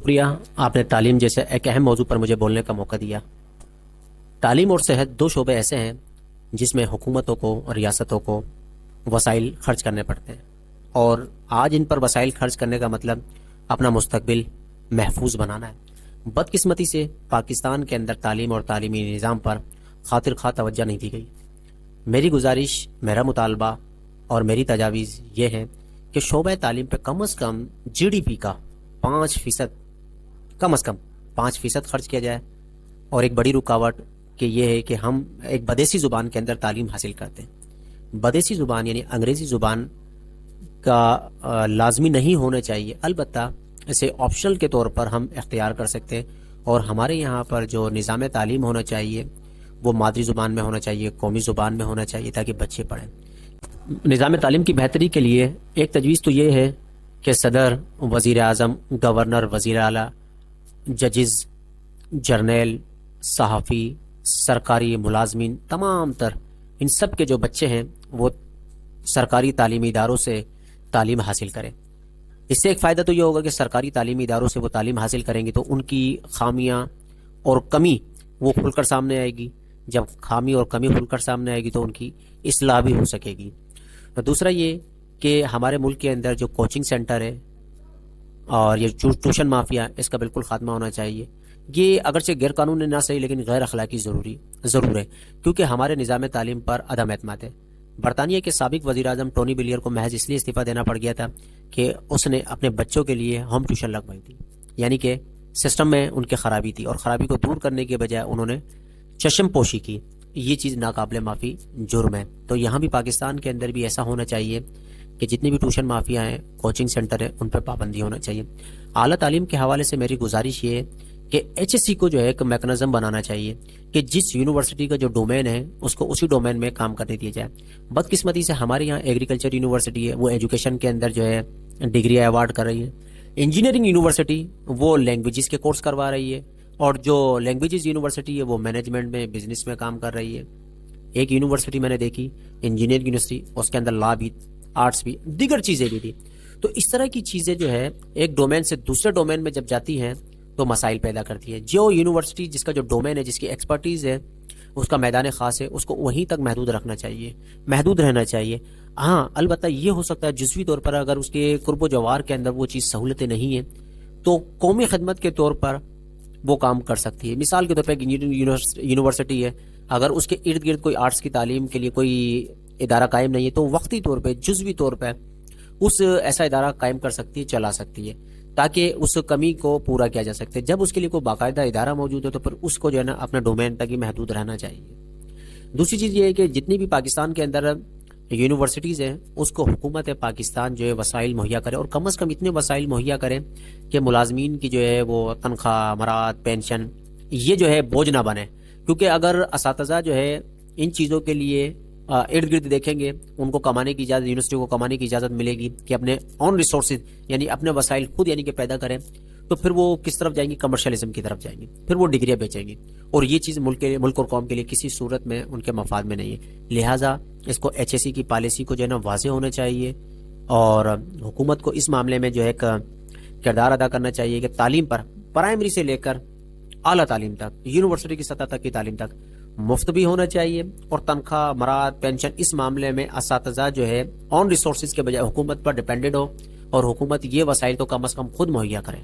شکریہ، آپ نے تعلیم جیسے ایک اہم موضوع پر مجھے بولنے کا موقع دیا۔ تعلیم اور صحت دو شعبے ایسے ہیں جس میں حکومتوں کو اور ریاستوں کو وسائل خرچ کرنے پڑتے ہیں، اور آج ان پر وسائل خرچ کرنے کا مطلب اپنا مستقبل محفوظ بنانا ہے۔ بدقسمتی سے پاکستان کے اندر تعلیم اور تعلیمی نظام پر خاطر خواہ توجہ نہیں دی گئی۔ میری گزارش، میرا مطالبہ اور میری تجاویز یہ ہے کہ شعبہ تعلیم پہ کم از کم جی ڈی پی کا 5%، کم از کم 5% خرچ کیا جائے۔ اور ایک بڑی رکاوٹ کہ یہ ہے کہ ہم ایک بدیسی زبان کے اندر تعلیم حاصل کرتے ہیں۔ بدیسی زبان یعنی انگریزی زبان کا لازمی نہیں ہونا چاہیے، البتہ اسے آپشنل کے طور پر ہم اختیار کر سکتے ہیں، اور ہمارے یہاں پر جو نظام تعلیم ہونا چاہیے وہ مادری زبان میں ہونا چاہیے، قومی زبان میں ہونا چاہیے، تاکہ بچے پڑھیں۔ نظام تعلیم کی بہتری کے لیے ایک تجویز تو یہ ہے کہ صدر، وزیر اعظم، گورنر، وزیر اعلیٰ، ججز، جرنیل، صحافی، سرکاری ملازمین، تمام تر ان سب کے جو بچے ہیں وہ سرکاری تعلیمی اداروں سے تعلیم حاصل کریں۔ اس سے ایک فائدہ تو یہ ہوگا کہ سرکاری تعلیمی اداروں سے وہ تعلیم حاصل کریں گے تو ان کی خامیاں اور کمی وہ کھل کر سامنے آئے گی۔ جب خامی اور کمی کھل کر سامنے آئے گی تو ان کی اصلاح بھی ہو سکے گی۔ دوسرا یہ کہ ہمارے ملک کے اندر جو کوچنگ سینٹر ہے اور یہ ٹیوشن مافیا، اس کا بالکل خاتمہ ہونا چاہیے۔ یہ اگرچہ غیر قانونی نہ صحیح لیکن غیر اخلاقی ضرور ہے، کیونکہ ہمارے نظام تعلیم پر عدم اعتماد ہے۔ برطانیہ کے سابق وزیر اعظم ٹونی بلیئر کو محض اس لیے استعفیٰ دینا پڑ گیا تھا کہ اس نے اپنے بچوں کے لیے ہوم ٹیوشن لگوائی تھی، یعنی کہ سسٹم میں ان کی خرابی تھی، اور خرابی کو دور کرنے کے بجائے انہوں نے چشم پوشی کی۔ یہ چیز ناقابل معافی جرم ہے۔ تو یہاں بھی پاکستان کے اندر بھی ایسا ہونا چاہیے کہ جتنے بھی ٹیوشن مافیا ہیں، کوچنگ سینٹر ہیں، ان پہ پابندی ہونا چاہیے۔ اعلیٰ تعلیم کے حوالے سے میری گزارش یہ ہے کہ ایچ ایس سی کو جو ہے ایک میکنزم بنانا چاہیے کہ جس یونیورسٹی کا جو ڈومین ہے اس کو اسی ڈومین میں کام کرنے دیا جائے۔ بدقسمتی سے ہمارے یہاں ایگریکلچر یونیورسٹی ہے، وہ ایجوکیشن کے اندر جو ہے ڈگری ایوارڈ کر رہی ہے۔ انجینئرنگ یونیورسٹی وہ لینگویجز کے کورس کروا رہی ہے، اور جو لینگویجز یونیورسٹی ہے وہ مینجمنٹ میں، بزنس میں کام کر رہی ہے۔ ایک یونیورسٹی میں نے دیکھی، انجینئرنگ یونیورسٹی، اس کے اندر لا بھی، آرٹس بھی، دیگر چیزیں بھی تھی۔ تو اس طرح کی چیزیں جو ہے ایک ڈومین سے دوسرے ڈومین میں جب جاتی ہیں تو مسائل پیدا کرتی ہے۔ جو یونیورسٹی جس کا جو ڈومین ہے، جس کی ایکسپرٹیز ہے، اس کا میدان خاص ہے، اس کو وہیں تک محدود رکھنا چاہیے، محدود رہنا چاہیے۔ ہاں البتہ یہ ہو سکتا ہے جزوی طور پر اگر اس کے قرب و جوار کے اندر وہ چیز سہولتیں نہیں ہیں تو قومی خدمت کے طور پر وہ کام کر سکتی ہے۔ مثال کے طور پر ایک انجینئرنگ یونیورسٹی ہے، اگر اس کے ارد گرد کوئی آرٹس کی تعلیم کے لیے کوئی ادارہ قائم نہیں ہے تو وقتی طور پہ، جزوی طور پہ اس ایسا ادارہ قائم کر سکتی ہے، چلا سکتی ہے، تاکہ اس کمی کو پورا کیا جا سکتے۔ جب اس کے لیے کوئی باقاعدہ ادارہ موجود ہے تو پھر اس کو جو ہے نا اپنے ڈومین تک ہی محدود رہنا چاہیے۔ دوسری چیز یہ ہے کہ جتنی بھی پاکستان کے اندر یونیورسٹیز ہیں اس کو حکومت پاکستان جو ہے وسائل مہیا کرے، اور کم از کم اتنے وسائل مہیا کریں کہ ملازمین کی جو ہے وہ تنخواہ، مراد، پینشن یہ جو ہے بوجھ نہ بنے۔ کیونکہ اگر اساتذہ جو ہے ان چیزوں کے لیے ارد گرد دیکھیں گے، ان کو کمانے کی اجازت، یونیورسٹی کو کمانے کی اجازت ملے گی کہ اپنے آن ریسورسز یعنی اپنے وسائل خود یعنی کہ پیدا کریں، تو پھر وہ کس طرف جائیں گی؟ کمرشلزم کی طرف جائیں گی، پھر وہ ڈگریاں بیچیں گی، اور یہ چیز ملک اور قوم کے لیے کسی صورت میں ان کے مفاد میں نہیں ہے۔ لہٰذا اس کو ایچ ایس سی کی پالیسی کو جو ہے نا واضح ہونا چاہیے، اور حکومت کو اس معاملے میں جو ہے ایک کردار ادا کرنا چاہیے کہ تعلیم پر، پرائمری سے لے کر اعلیٰ تعلیم تک، یونیورسٹی کی سطح تک کی تعلیم تک مفت بھی ہونا چاہیے، اور تنخواہ، مراد، پینشن اس معاملے میں اساتذہ جو ہے آن ریسورسز کے بجائے حکومت پر ڈیپینڈڈ ہو، اور حکومت یہ وسائل تو کم از کم خود مہیا کرے۔